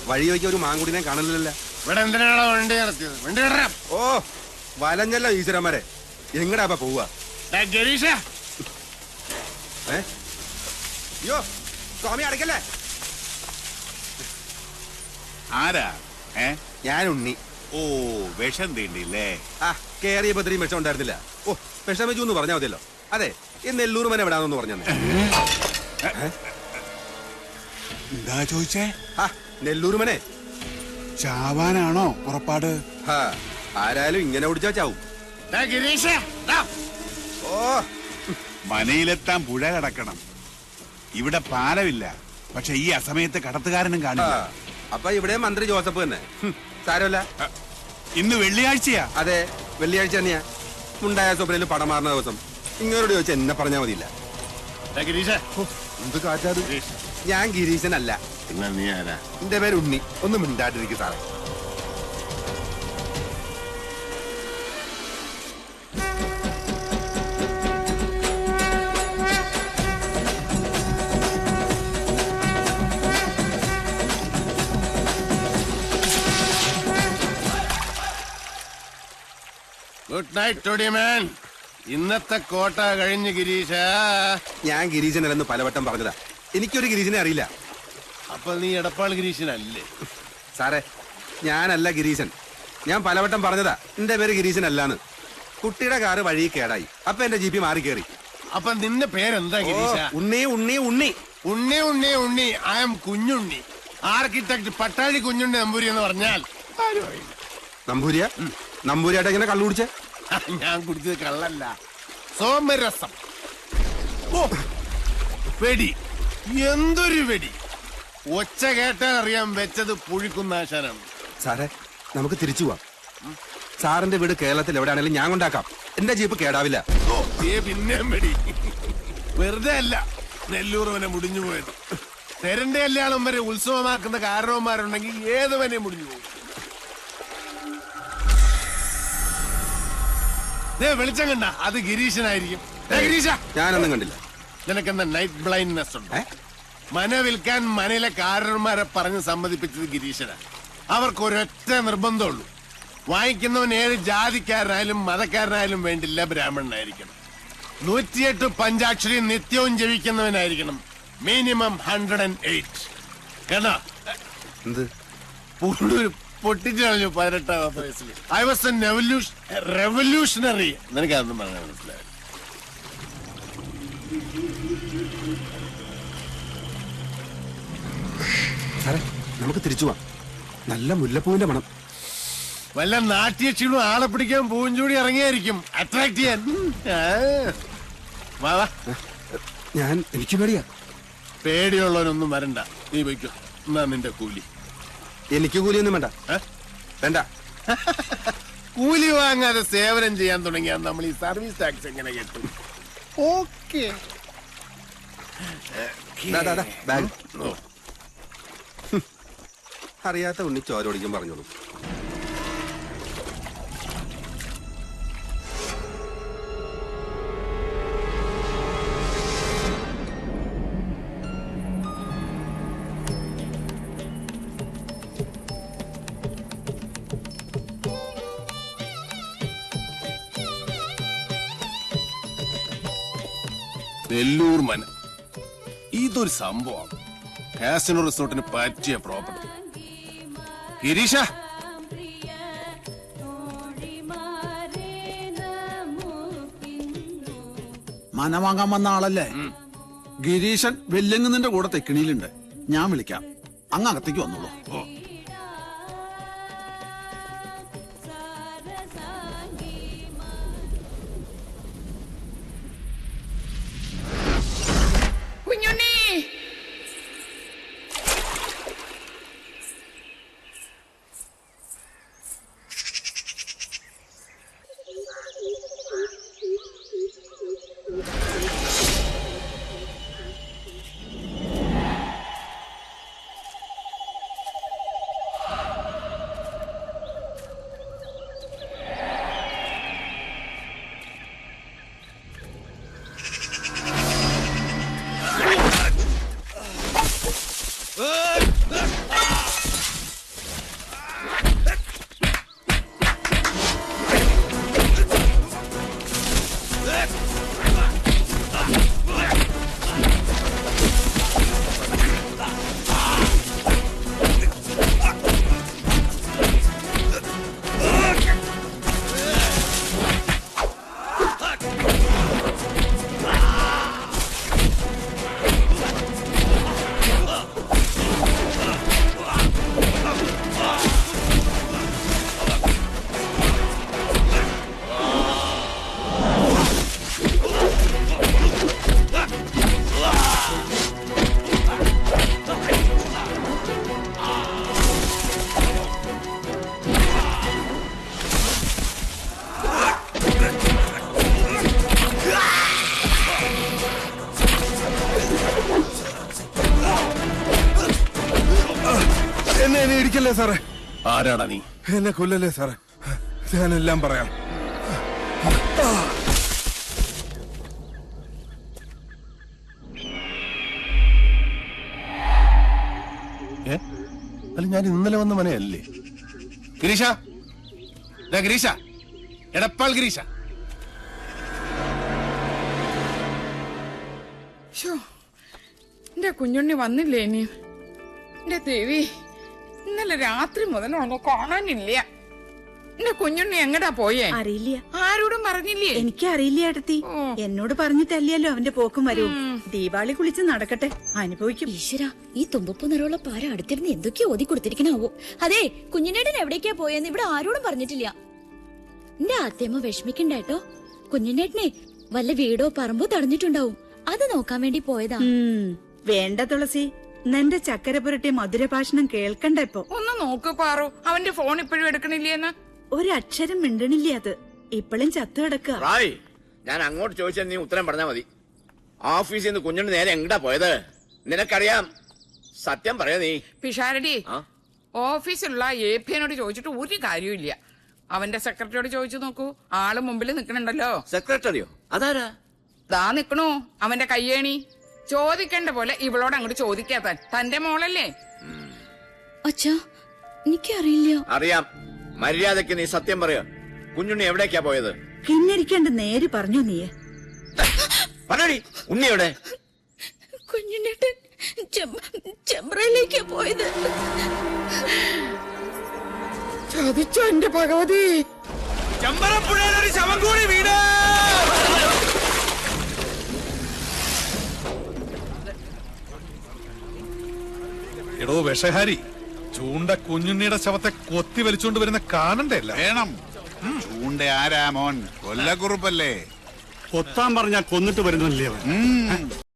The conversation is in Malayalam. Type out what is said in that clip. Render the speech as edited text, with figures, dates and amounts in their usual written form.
വഴി വയ്ക്കാൻ ഒരു മാങ്കുടിനെ കാണലില്ല. ഇവിടെ എന്തിനാണോ വണ്ടി നടത്തിയത്? വണ്ടി ഇടറാം. ഓ വലഞ്ഞല്ലോ ഈശ്വരന്മാരെ. എങ്ങടാ പോവാ? ഗരീഷ അയ്യോ സ്വാമി അടയ്ക്കല്ലേ. ആരാ? ഞാൻ ഉണ്ണി. ഓ വിഷം തീണ്ടില്ലേ? ആ കേറിയ ബദ്രി വിഷം ഉണ്ടായിരുന്നില്ല. ഓ വിഷം വെച്ചു എന്ന് പറഞ്ഞാൽ മതിയല്ലോ. അതെ ഈ നെല്ലൂർ മന എവിടാന്ന് പറഞ്ഞു. എന്താ ചോദിച്ചേ? ആ നെല്ലൂർ മനെ ചാവാനാണോ പുറപ്പാട്? ആരായാലും ഇങ്ങനെ ഓടിച്ചാ ചാവും. ഗരീഷ ഓ മനയിലെത്താൻ പുഴ കടക്കണം. ഇവിടെ പാലമില്ല. പക്ഷെ ഈ അസമയത്ത് കടത്തുകാരനും കാണില്ല. അപ്പൊ ഇവിടെ മന്ത്രി ജോസഫ് തന്നെ. സാരമല്ല. ഇന്ന് വെള്ളിയാഴ്ചയാ. അതെ വെള്ളിയാഴ്ച തന്നെയാ. ഉണ്ടായ സ്വപ്നയിൽ പടം മാറുന്ന ദിവസം. ഇങ്ങനോട് ചോദിച്ചാ എന്നെ പറഞ്ഞാൽ മതിയില്ല. എന്ത് കാറ്റാത്? ഞാൻ ഗിരീശനല്ല. പിന്നെ നീ ആരാ? എന്റെ പേര് ഉണ്ണി. ഒന്നും മിണ്ടാണ്ടിരിക്കും സാറേ. Good night toddy man. ഇന്നത്തെ കോട്ട കഴിഞ്ഞ് ഗിരീഷ. ഞാൻ ഗിരീശനല്ലെന്ന് പലവട്ടം പറഞ്ഞതാ. എനിക്കൊരു ഗിരീശനെ അറിയില്ല. അപ്പൊ നീ എടപ്പാൾ ഗിരീശനല്ലേ? സാറേ ഞാനല്ല ഗിരീശൻ. ഞാൻ പലവട്ടം പറഞ്ഞതാ എന്റെ പേര് ഗിരീശനല്ലാന്ന്. കുട്ടിയുടെ കാറ് വഴി കേടായി. അപ്പൊ എന്റെ ജീപ്പി മാറി കയറി. അപ്പൊ നിന്റെ പേരെന്താ ഗിരീഷ? Unni Unni Unni Unni Unni Unni. I am Kunjunni. Architect Pattazhi Kunjunni Namboori എന്ന് പറഞ്ഞാൽ നമ്പൂരിയ. നമ്പൂരിയായിട്ട് എങ്ങനെ കള്ളു കുടിച്ചേ? ഞാൻ കുടിച്ചത് കള്ളല്ല, സോമരസം. ഓ വെടി, എന്തൊരു വെടി! ഒച്ച കേട്ടാൽ അറിയാൻ വെച്ചത് പുഴിക്കുന്നാശാനാണ്. സാറേ നമുക്ക് തിരിച്ചു പോവാം. സാറിന്റെ വീട് കേരളത്തിൽ എവിടെയാണെങ്കിലും ഞാൻ കൊണ്ടാക്കാം. എന്റെ ജീപ്പ് കേടാവില്ല. പിന്നെയും വെടി. വെറുതെ അല്ല നെല്ലൂർവനെ മുടിഞ്ഞു പോയത്. തെരന്റെ കല്യാണം വരെ ഉത്സവമാക്കുന്ന കാരണവന്മാരുണ്ടെങ്കിൽ ഏതുവനെ മുടിഞ്ഞു പോകും. വെളിച്ചം കണ്ട അത് ഗിരീശനായിരിക്കും. ഗിരീഷ ഞാനൊന്നും കണ്ടില്ല. നിനക്കെന്താ നൈറ്റ് ബ്ലൈൻഡ്നെസ് ഉണ്ട്? മന വിൽക്കാൻ മനയിലെ കാരണന്മാരെ പറഞ്ഞ് സമ്മതിപ്പിച്ചത് ഗിരീശനാ. അവർക്കൊരൊറ്റ നിർബന്ധമുള്ളൂ, വാങ്ങിക്കുന്നവൻ ഏത് ജാതിക്കാരനായാലും മതക്കാരനായാലും വേണ്ടില്ല, ബ്രാഹ്മണനായിരിക്കണം. 108 പഞ്ചാക്ഷരി നിത്യവും ജപിക്കുന്നവനായിരിക്കണം. മിനിമം 108. കേട്ടോ? എന്ത് പൊട്ടിച്ചു കളഞ്ഞു 18ാം വയസ്സിൽ. I was a revolutionary. നിനക്കതൊന്നും പറഞ്ഞാൽ മനസ്സിലായി. സാറേ നമുക്ക് തിരിച്ചു പോവാം. നല്ല മുല്ലപ്പൂവിന്റെ മണം. വല്ല നാട്യക്ഷീണും ആളെ പിടിക്കാൻ പൂഞ്ചൂടി ഇറങ്ങിയായിരിക്കും, അട്രാക്ട് ചെയ്യാൻ. എനിക്ക് പേടിയാ. പേടിയുള്ളവനൊന്നും വരണ്ട, നീ വയ്ക്കോ. എന്നാ നിന്റെ കൂലി. എനിക്ക് കൂലിയൊന്നും വേണ്ട. വേണ്ട. കൂലി വാങ്ങാതെ സേവനം ചെയ്യാൻ തുടങ്ങിയാൽ നമ്മൾ ഈ സർവീസ് ടാക്സ് എങ്ങനെ കിട്ടും? ഓക്കെ. അറിയാത്ത ഉണ്ണി ചോരോടിക്കും പറഞ്ഞോളൂ. നെല്ലൂർ മന ഇതൊരു സംഭവമാണ്. കാസിനോ റിസോർട്ടിന് പറ്റിയ പ്രോപ്പർട്ടി. ഗിരീഷ മന വാങ്ങാൻ വന്ന ആളല്ലേ? ഗിരീശൻ വെല്ലങ്ങുന്നതിന്റെ കൂടെ തെക്കിണിയിലുണ്ട്. ഞാൻ വിളിക്കാം, അങ്ങ് അകത്തേക്ക് വന്നോളൂ. എന്നെ ഇടിക്കല്ലേ സാറേ, ആരാടാ നീ? എന്നെ കൊല്ലല്ലേ സാറേ, ഞാനെല്ലാം പറയാം. അല്ല ഞാൻ ഇന്നലെ വന്ന മനയല്ലേ? ഗിരീഷ, ഗിരീഷ, എടപ്പാൾ ഗിരീഷ. എന്റെ കുഞ്ഞുണ്ണി വന്നില്ലേ ഇനി? എന്റെ ദേവി, ഇന്നലെ രാത്രി മുതൽ അവനെ കാണാനില്ല. എന്റെ കുഞ്ഞുണ്ണി എങ്ങടാ പോയേ? അറിയില്ല. ആരോടും പറഞ്ഞില്ലേ? എനിക്കറിയില്ല ഏട്ടത്തി. എന്നോട് പറഞ്ഞിട്ടല്ലല്ലോ അവന്റെ പോക്കും വരും. ദീപാവലി കുളിച്ച് നടക്കട്ടെ, അനുഭവിക്കും. ഈശ്വര, ഈ തുമ്പപ്പൂ നിറമുള്ള പാര അടുത്തിരുന്ന് എന്തൊക്കെയോ ഓതി കൊടുത്തിരിക്കണാവോ. അതെ, കുഞ്ഞിനേട്ടൻ എവിടേക്കാ പോയെന്ന് ഇവിടെ ആരോടും പറഞ്ഞിട്ടില്ല. എന്റെ ആത്തേമ്മ വിഷമിക്കണ്ടേട്ടോ. കുഞ്ഞിനേട്ടനെ വല്ല വീടോ പറമ്പോ തടഞ്ഞിട്ടുണ്ടാവും, അത് നോക്കാൻ വേണ്ടി പോയതാ. വേണ്ട തുളസി, നിന്റെ ചക്കര പുരട്ടിയ മധുരഭാഷണം കേൾക്കണ്ട ഇപ്പൊ. ഒന്ന് നോക്ക് പാറു, അവന്റെ ഫോൺ ഇപ്പോഴും എടുക്കണില്ലേന്ന്. ഒരക്ഷരം മിണ്ടണില്ല. അത് ഇപ്പോഴും ചത്തു കിടക്കുക. റായ്, ഞാൻ അങ്ങോട്ട് ചോദിച്ചാൽ നീ ഉത്തരം പറഞ്ഞാ മതി. ഓഫീസിൽ നിന്ന് കുഞ്ഞുണ്ട് നേരെ എങ്ങടാ പോയത്? നിനക്കറിയാം, സത്യം പറയാ നീ. പിഷാരടി, ഓഫീസിലുള്ള APനോട് ചോദിച്ചിട്ട് ഒരു കാര്യമില്ല. അവന്റെ സെക്രട്ടറിയോട് ചോദിച്ചു നോക്കൂ, ആള് മുമ്പിൽ നിക്കണുണ്ടല്ലോ. സെക്രട്ടറിയോ? അതാരാ? ദാ നിക്കണു അവന്റെ കയ്യേണി. ചോദിക്കേണ്ട പോലെ ഇവളോട് അങ്ങോട്ട് ചോദിക്കാത്താൻ. തന്റെ മോളല്ലേ? അച്ഛാ, എനിക്കറിയില്ല. അറിയാം. മര്യാദക്ക് നീ സത്യം പറയാ. കുഞ്ഞുണ്ണി എവിടേക്കാ പോയത്? കിന്നരിക്കാണ്ട് നേര് പറഞ്ഞു നീ. പറയടി, ഉണ്ണി എവിടെ? കുഞ്ഞിനേട്ടൻ ചെമ്പ്രയിലേക്കാ പോയത്. ചതിച്ചോ എന്റെ ഭഗവതി. ചമ്പരപ്പുഴയിലൊരു ശവം കൂടി വീട്. എടോ വിഷഹാരി, ചൂണ്ട കുഞ്ഞുണ്ണിയുടെ ശവത്തെ കൊത്തി വലിച്ചുകൊണ്ട് വരുന്ന കാണണ്ടേ? വേണം. ചൂണ്ട ആരാ മോൻ? കൊല്ലക്കുറുപ്പല്ലേ? കൊത്താൻ പറഞ്ഞാൽ കൊന്നിട്ട് വരുന്നില്ലേ അവൻ?